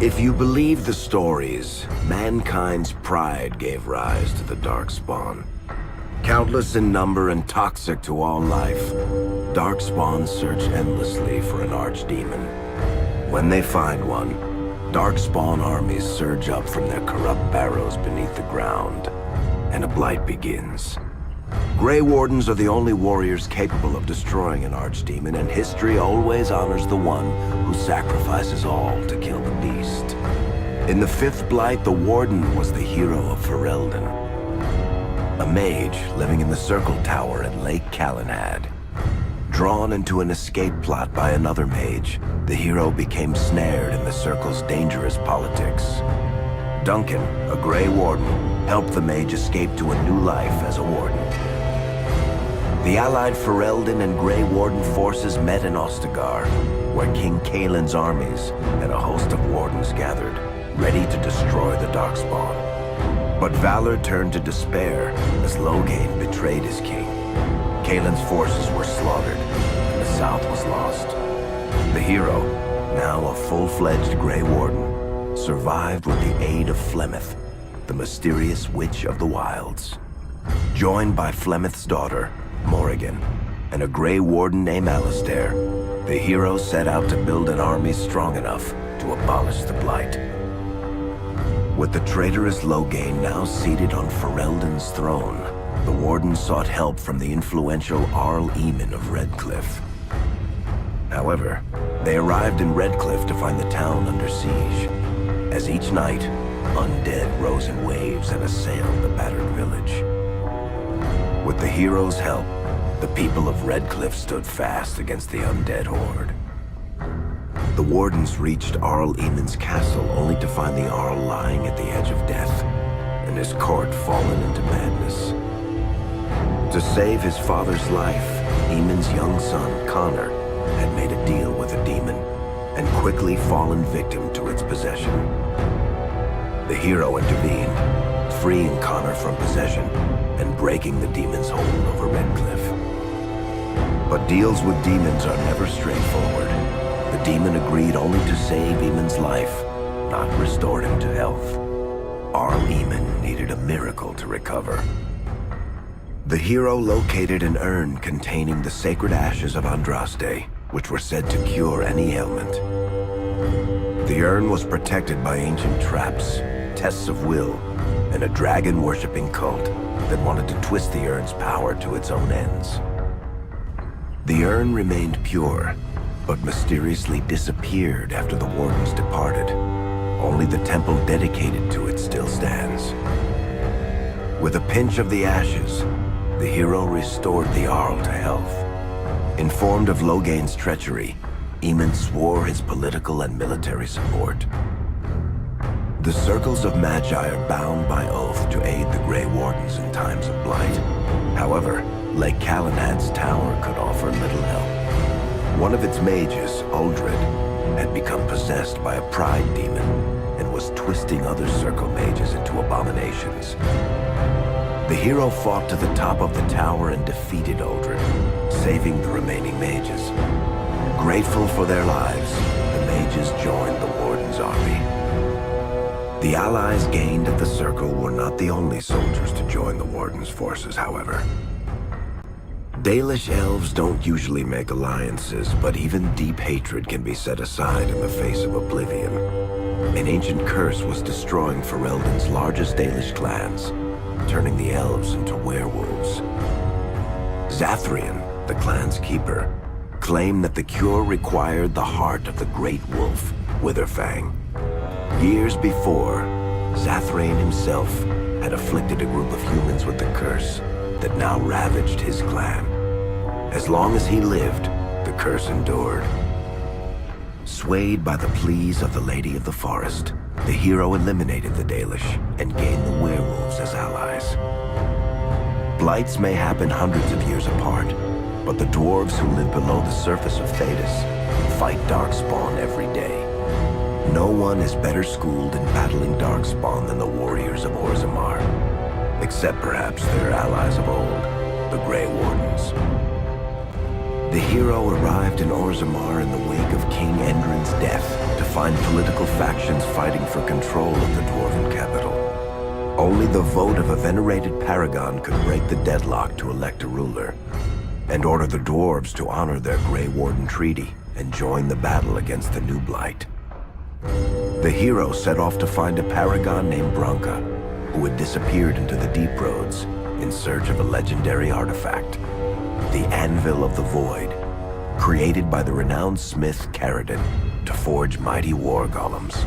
If you believe the stories, mankind's pride gave rise to the Darkspawn. Countless in number and toxic to all life, Darkspawn search endlessly for an archdemon. When they find one, Darkspawn armies surge up from their corrupt barrows beneath the ground, and a blight begins. Grey Wardens are the only warriors capable of destroying an archdemon, and history always honors the one who sacrifices all to kill the beast. In the fifth blight, the Warden was the hero of Ferelden, a mage living in the Circle Tower at Lake Calenhad. Drawn into an escape plot by another mage, the hero became snared in the Circle's dangerous politics. Duncan, a Grey Warden, helped the mage escape to a new life as a warden. The allied Ferelden and Grey Warden forces met in Ostagar, where King Kaelin's armies and a host of wardens gathered, ready to destroy the Darkspawn. But valor turned to despair as Loghain betrayed his king. Kaelin's forces were slaughtered, and the south was lost. The hero, now a full-fledged Grey Warden, survived with the aid of Flemeth, the mysterious witch of the wilds. Joined by Flemeth's daughter, Morrigan, and a Grey Warden named Alistair, the hero set out to build an army strong enough to abolish the Blight. With the traitorous Loghain now seated on Ferelden's throne, the Warden sought help from the influential Arl Eamon of Redcliffe. However, they arrived in Redcliffe to find the town under siege. As each night, undead rose in waves and assailed the battered village. With the hero's help, the people of Redcliffe stood fast against the undead horde. The Wardens reached Arl Eamon's castle only to find the Arl lying at the edge of death, and his court fallen into madness. To save his father's life, Eamon's young son, Connor, had made a deal with a demon, and quickly fallen victim to its possession. The hero intervened, freeing Connor from possession and breaking the demon's hold over Redcliffe. But deals with demons are never straightforward. The demon agreed only to save Eamon's life, not restore him to health. Arl Eamon needed a miracle to recover. The hero located an urn containing the sacred ashes of Andraste, which were said to cure any ailment. The urn was protected by ancient traps, tests of will, and a dragon-worshipping cult that wanted to twist the urn's power to its own ends. The urn remained pure, but mysteriously disappeared after the Wardens departed. Only the temple dedicated to it still stands. With a pinch of the ashes, the hero restored the Arl to health. Informed of Loghain's treachery, Eamon swore his political and military support. The Circles of Magi are bound by oath to aid the Grey Wardens in times of blight. However, Lake Calenhad's tower could offer little help. One of its mages, Uldred, had become possessed by a pride demon and was twisting other Circle mages into abominations. The hero fought to the top of the tower and defeated Uldred, saving the remaining mages. Grateful for their lives, the mages joined the Warden's army. The allies gained at the Circle were not the only soldiers to join the Warden's forces, however. Dalish elves don't usually make alliances, but even deep hatred can be set aside in the face of oblivion. An ancient curse was destroying Ferelden's largest Dalish clans, turning the elves into werewolves. Zathrian, the clan's keeper, claimed that the cure required the heart of the great wolf, Witherfang. Years before, Zathrian himself had afflicted a group of humans with the curse that now ravaged his clan. As long as he lived, the curse endured. Swayed by the pleas of the Lady of the Forest, the hero eliminated the Dalish and gained the werewolves as allies. Blights may happen hundreds of years apart, but the dwarves who live below the surface of Thedas fight Darkspawn every day. No one is better schooled in battling Darkspawn than the warriors of Orzammar, except perhaps their allies of old, the Grey Wardens. The hero arrived in Orzammar in the wake of King Endrin's death to find political factions fighting for control of the Dwarven capital. Only the vote of a venerated paragon could break the deadlock to elect a ruler, and order the dwarves to honor their Grey Warden Treaty and join the battle against the New Blight. The hero set off to find a paragon named Branka, who had disappeared into the Deep Roads in search of a legendary artifact, the Anvil of the Void, created by the renowned smith Caridin to forge mighty war golems.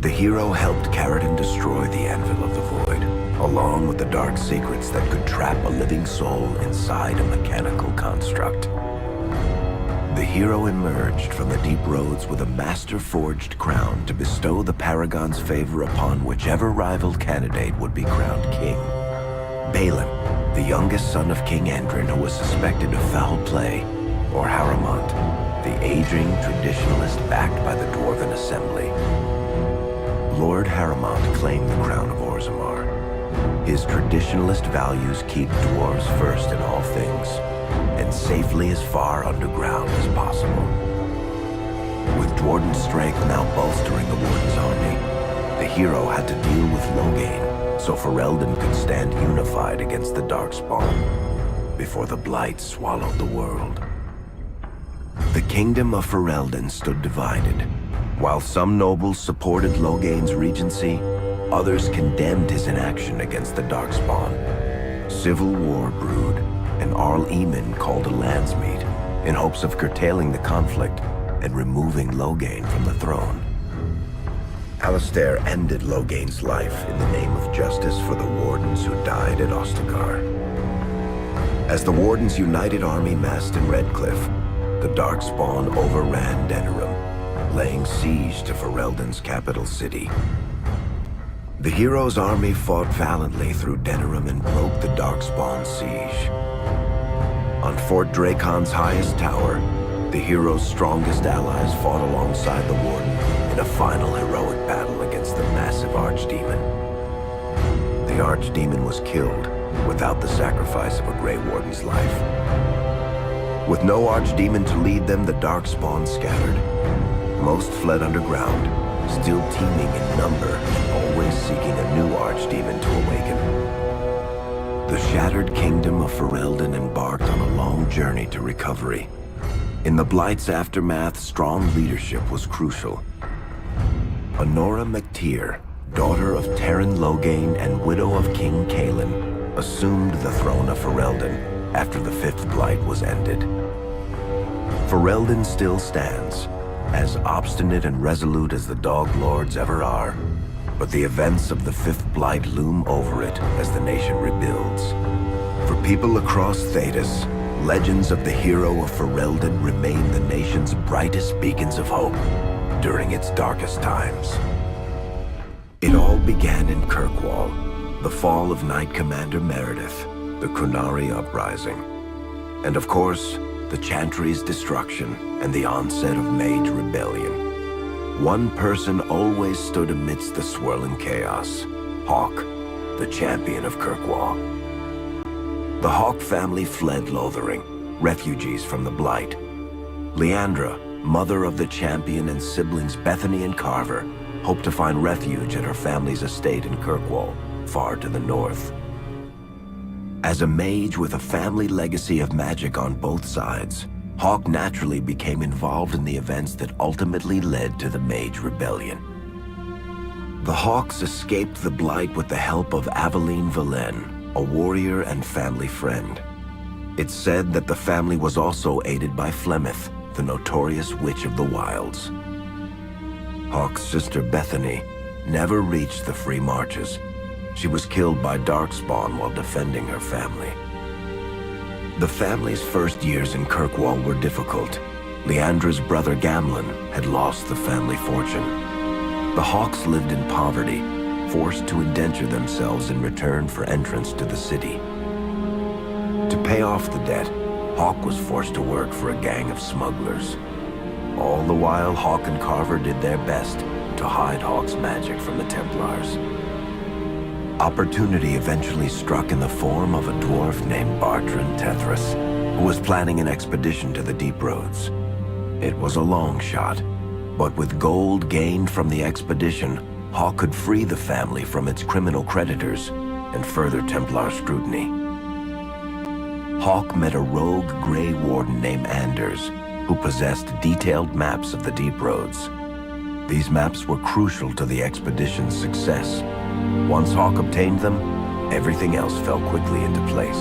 The hero helped Caridin destroy the Anvil of the Void, along with the dark secrets that could trap a living soul inside a mechanical construct. The hero emerged from the Deep Roads with a master-forged crown to bestow the Paragon's favor upon whichever rival candidate would be crowned king. Balin, the youngest son of King Endrin, who was suspected of foul play, or Haramont, the aging traditionalist backed by the Dwarven Assembly. Lord Haramont claimed the crown of Orzammar. His traditionalist values keep dwarves first in all things, and safely as far underground as possible. With Dwarden's strength now bolstering the Warden's army, the hero had to deal with Loghain, so Ferelden could stand unified against the Darkspawn before the Blight swallowed the world. The kingdom of Ferelden stood divided. While some nobles supported Loghain's regency, others condemned his inaction against the Darkspawn. Civil war brewed, and Arl Eamon called a landsmeet in hopes of curtailing the conflict and removing Loghain from the throne. Alistair ended Loghain's life in the name of justice for the Wardens who died at Ostagar. As the Warden's united army massed in Redcliffe, the Darkspawn overran Denerim, laying siege to Ferelden's capital city. The hero's army fought valiantly through Denerim and broke the Darkspawn siege. On Fort Dracon's highest tower, the hero's strongest allies fought alongside the Warden in a final heroic battle against the massive Archdemon. The Archdemon was killed without the sacrifice of a Grey Warden's life. With no Archdemon to lead them, the Darkspawn scattered. Most fled underground, still teeming in number and always seeking a new Archdemon to awaken. The shattered kingdom of Ferelden embarked on a long journey to recovery. In the Blight's aftermath, strong leadership was crucial. Honora McTeer, daughter of Terran Loghain and widow of King Kaelin, assumed the throne of Ferelden after the Fifth Blight was ended. Ferelden still stands, as obstinate and resolute as the Dog Lords ever are, but the events of the Fifth Blight loom over it as the nation rebuilds. For people across Thedas, legends of the hero of Ferelden remain the nation's brightest beacons of hope during its darkest times. It all began in Kirkwall, the fall of Knight Commander Meredith, the Qunari Uprising, and of course, the Chantry's destruction and the onset of Mage Rebellion. One person always stood amidst the swirling chaos: Hawke, the champion of Kirkwall. The Hawke family fled Lothering, refugees from the Blight. Leandra, mother of the champion, and siblings Bethany and Carver hoped to find refuge at her family's estate in Kirkwall, far to the north. As a mage with a family legacy of magic on both sides, Hawke naturally became involved in the events that ultimately led to the Mage Rebellion. The Hawks escaped the Blight with the help of Aveline Valen, a warrior and family friend. It's said that the family was also aided by Flemeth, the notorious Witch of the Wilds. Hawke's sister Bethany never reached the Free Marches. She was killed by Darkspawn while defending her family. The family's first years in Kirkwall were difficult. Leandra's brother Gamlen had lost the family fortune. The Hawks lived in poverty, forced to indenture themselves in return for entrance to the city. To pay off the debt, Hawke was forced to work for a gang of smugglers. All the while, Hawke and Carver did their best to hide Hawke's magic from the Templars. Opportunity eventually struck in the form of a dwarf named Bartran Tethras, who was planning an expedition to the Deep Roads. It was a long shot, But with gold gained from the expedition, Hawk could free the family from its criminal creditors and further Templar scrutiny. Hawk met a rogue Grey Warden named Anders, who possessed detailed maps of the deep roads. These maps were crucial to the expedition's success. Once Hawk obtained them, everything else fell quickly into place.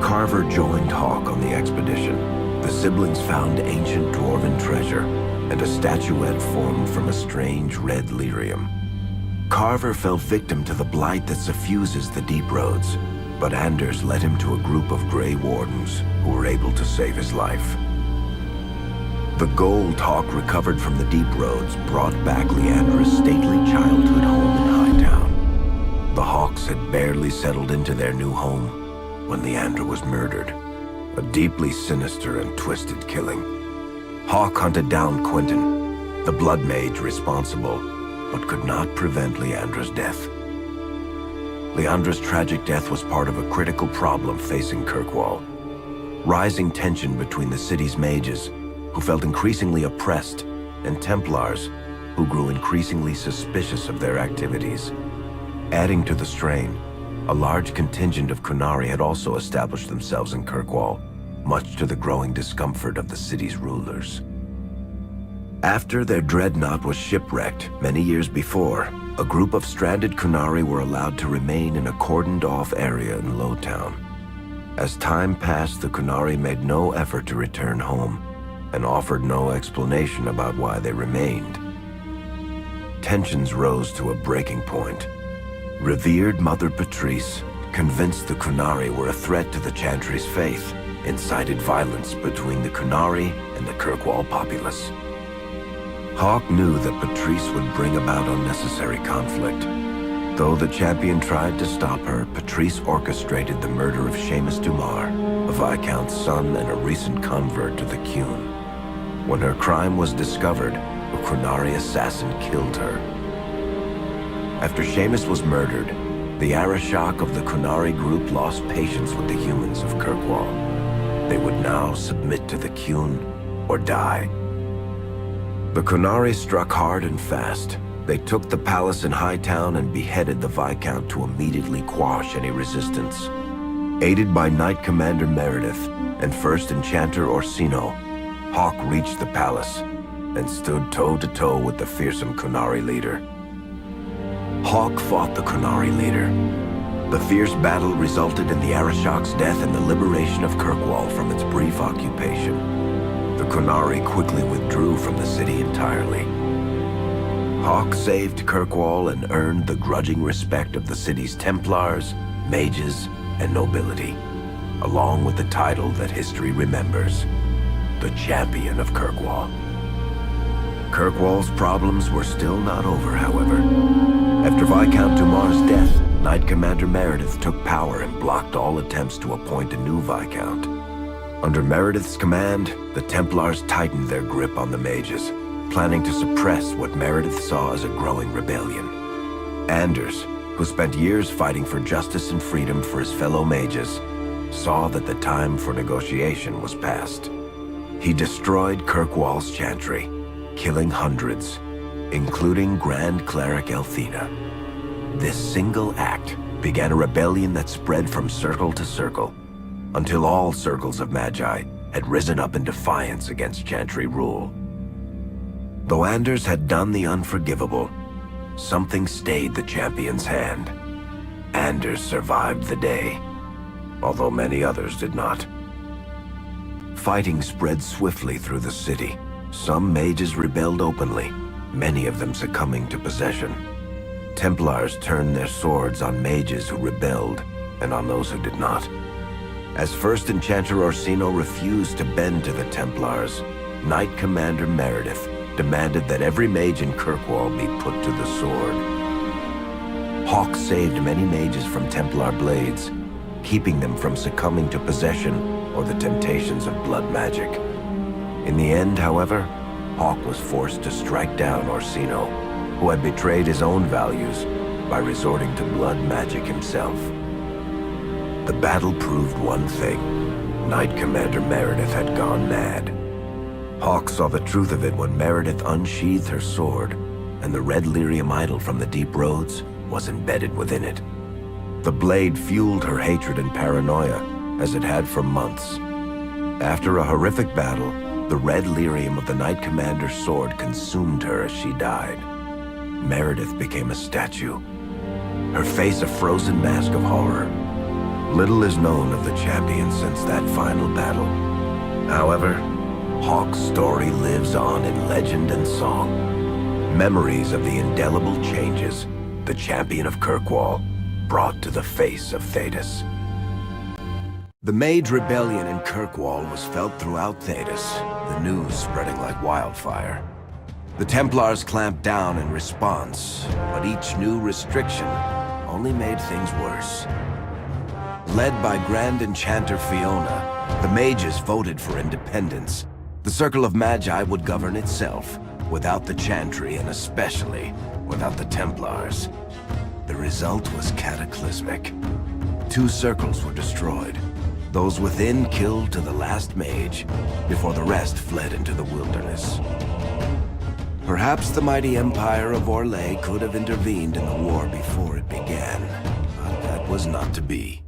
Carver joined Hawk on the expedition. The siblings found ancient dwarven treasure and a statuette formed from a strange red lyrium. Carver fell victim to the blight that suffuses the deep roads, but Anders led him to a group of Grey Wardens who were able to save his life. The gold Hawk recovered from the deep roads brought back Leandra's stately childhood home in Hightown. The Hawks had barely settled into their new home when Leandra was murdered, a deeply sinister and twisted killing. Hawk hunted down Quentin, the blood mage responsible, but could not prevent Leandra's death. Leandra's tragic death was part of a critical problem facing Kirkwall. Rising tension between the city's mages, who felt increasingly oppressed, and Templars, who grew increasingly suspicious of their activities. Adding to the strain, a large contingent of Qunari had also established themselves in Kirkwall, much to the growing discomfort of the city's rulers. After their dreadnought was shipwrecked many years before, a group of stranded Qunari were allowed to remain in a cordoned-off area in Lowtown. As time passed, the Qunari made no effort to return home, and offered no explanation about why they remained. Tensions rose to a breaking point. Revered Mother Patrice, convinced the Qunari were a threat to the Chantry's faith, incited violence between the Qunari and the Kirkwall populace. Hawk knew that Patrice would bring about unnecessary conflict. Though the champion tried to stop her, Patrice orchestrated the murder of Seamus Dumar, a Viscount's son and a recent convert to the Qun. When her crime was discovered, a Qunari assassin killed her. After Seamus was murdered, the Arishok of the Qunari group lost patience with the humans of Kirkwall. They would now submit to the Qun or die. The Qunari struck hard and fast. They took the palace in Hightown and beheaded the Viscount to immediately quash any resistance. Aided by Knight Commander Meredith and First Enchanter Orsino, Hawk reached the palace and stood toe-to-toe with the fearsome Qunari leader. Hawk fought the Qunari leader. The fierce battle resulted in the Arishok's death and the liberation of Kirkwall from its brief occupation. The Qunari quickly withdrew from the city entirely. Hawk saved Kirkwall and earned the grudging respect of the city's Templars, mages, and nobility, along with the title that history remembers, the Champion of Kirkwall. Kirkwall's problems were still not over, however. After Viscount Dumar's death, Knight Commander Meredith took power and blocked all attempts to appoint a new Viscount. Under Meredith's command, the Templars tightened their grip on the mages, planning to suppress what Meredith saw as a growing rebellion. Anders, who spent years fighting for justice and freedom for his fellow mages, saw that the time for negotiation was past. He destroyed Kirkwall's chantry, killing hundreds, including Grand Cleric Elthina. This single act began a rebellion that spread from circle to circle, until all circles of Magi had risen up in defiance against Chantry rule. Though Anders had done the unforgivable, something stayed the champion's hand. Anders survived the day, although many others did not. Fighting spread swiftly through the city. Some mages rebelled openly, many of them succumbing to possession. Templars turned their swords on mages who rebelled and on those who did not. As First Enchanter Orsino refused to bend to the Templars, Knight Commander Meredith demanded that every mage in Kirkwall be put to the sword. Hawk saved many mages from Templar blades, keeping them from succumbing to possession or the temptations of blood magic. In the end, however, Hawk was forced to strike down Orsino, who had betrayed his own values by resorting to blood magic himself. The battle proved one thing. Knight Commander Meredith had gone mad. Hawk saw the truth of it when Meredith unsheathed her sword, and the red lyrium idol from the deep roads was embedded within it. The blade fueled her hatred and paranoia, as it had for months. After a horrific battle, the red lyrium of the Knight Commander's sword consumed her as she died. Meredith became a statue, her face a frozen mask of horror. Little is known of the champion since that final battle. However, Hawk's story lives on in legend and song. Memories of the indelible changes the champion of Kirkwall brought to the face of Thedas. The Mage Rebellion in Kirkwall was felt throughout Thedas, the news spreading like wildfire. The Templars clamped down in response, but each new restriction only made things worse. Led by Grand Enchanter Fiona, the mages voted for independence. The Circle of Magi would govern itself, without the Chantry and especially without the Templars. The result was cataclysmic. 2 circles were destroyed. Those within killed to the last mage, before the rest fled into the wilderness. Perhaps the mighty Empire of Orlais could have intervened in the war before it began, but that was not to be.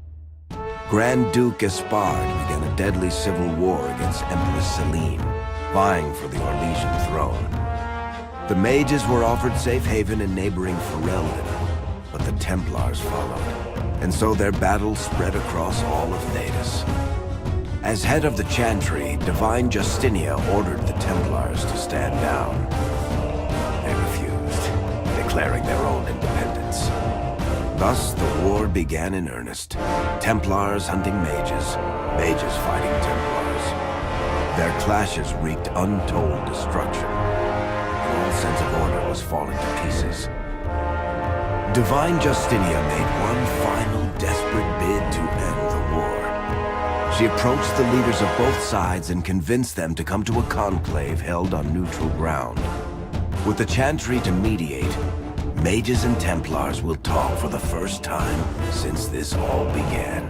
Grand Duke Espard began a deadly civil war against Empress Celine, vying for the Orlesian throne. The mages were offered safe haven in neighboring Ferelden, but the Templars followed, and so their battle spread across all of Thedas. As head of the Chantry, Divine Justinia ordered the Templars to stand down. They refused, declaring their own independence. Thus, the war began in earnest. Templars hunting mages, mages fighting Templars. Their clashes wreaked untold destruction. All sense of order was falling to pieces. Divine Justinia made one final desperate bid to end the war. She approached the leaders of both sides and convinced them to come to a conclave held on neutral ground. With the Chantry to mediate, mages and Templars will talk for the first time since this all began.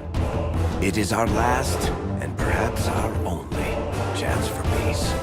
It is our last, and perhaps our only, chance for peace.